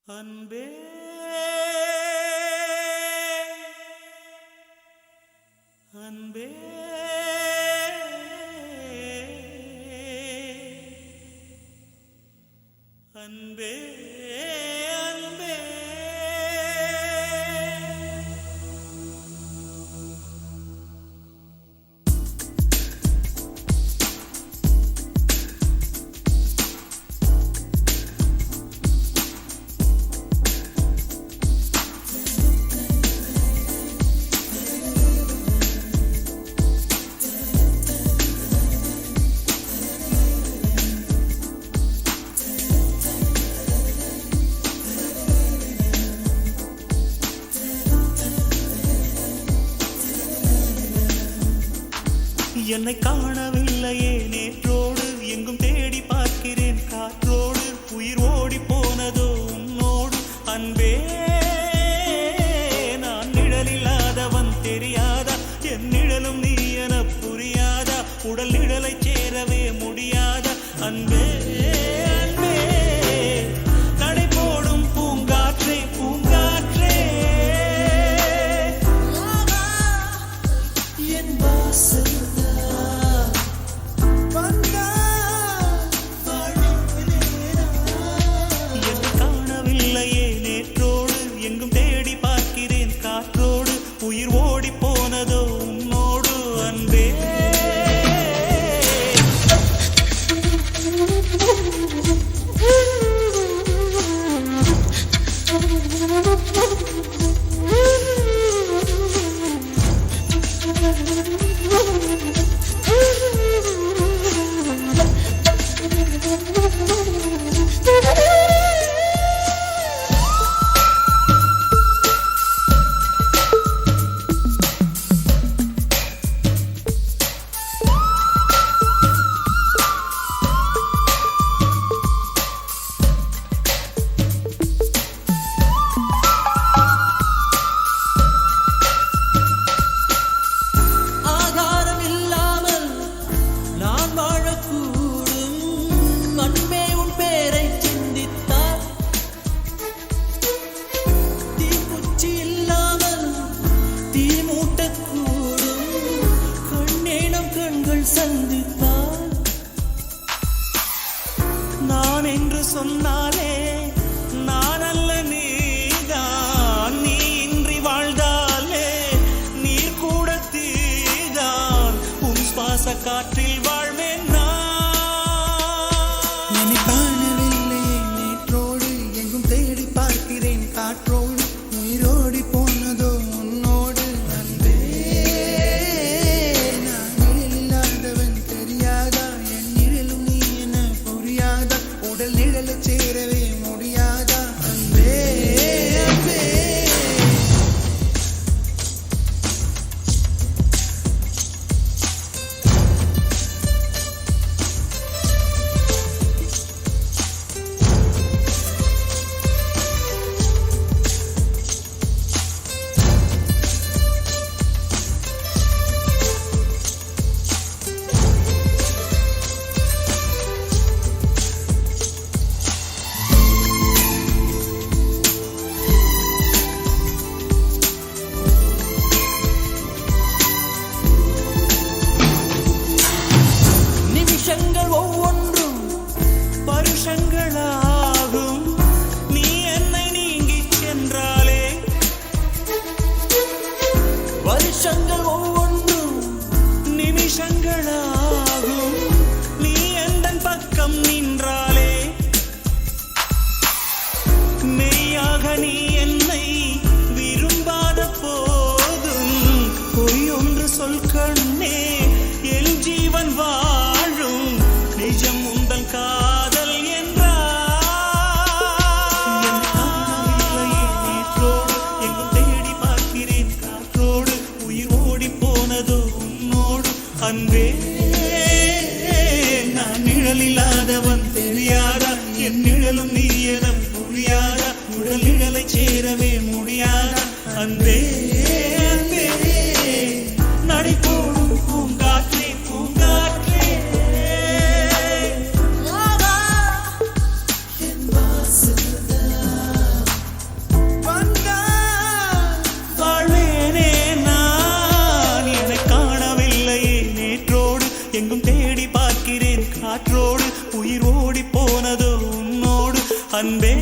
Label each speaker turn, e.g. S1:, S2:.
S1: அன்பே அன்பே அன்பே அன்பே என்னை காணவில்லையே நேற்றோடு எங்கும் தேடி பார்க்கிறேன் காற்றோடு உயிர் ஓடி போனதோ உன்னோடு அன்பே நான் நிழலில்லாதவன் தெரியாதா என் நிழலும் நீ என புரியாதா உடல் நிழலை சேரவே முடியாதா அன்பே அன்பே நடை போடும் பூங்காற்றே பூங்காற்றே என் வாசல் உயிர் ஓடி போனதோ உன்னோடு அன்பே சந்தித்தால் நான் என்று சொன்னாலே நான் அல்ல நீதான் நீ இன்றி வாழ்ந்தாலே நீர் கூட தீதான் உன் சுவாச காற்றில் வாழ்வேன் நான் காணவில்லை நேற்றோடு எங்கும் தேடி பார்க்கிறேன் காற்றோடு உயிரோடி போனதோ உன்னோடு அன்பே உடல் நிழலை சேரவே முடியாதா அன்பே அன்பே ஒவ்வொன்றும் பருஷங்களாகும் நீ என்னை நீங்கி சென்றாலே வருஷங்கள் ஒவ்வொன்றும் நிமிஷங்களாகும் நீ எந்தன் பக்கம் நின்றாலே மெய்யாக நீ என்னை விரும்பாத போதும் பொய்யொன்று சொல் கண்ணே என் ஜீவன் வாழும் நிஜம் உந்தன் காதல் நேற்றோடு எங்கும் தேடி பார்க்கிறேன் காற்றோடு உயிர் ஓடி போனதோ உன்னோடு அன்பே நான் நிழலில்லாதவன் தெரியாதா என் நிழலும் நீ என புரியாதா உடல் நிழலை சேரவே முடியாதா அன்பே அன்பே நடை போடும் அன்பே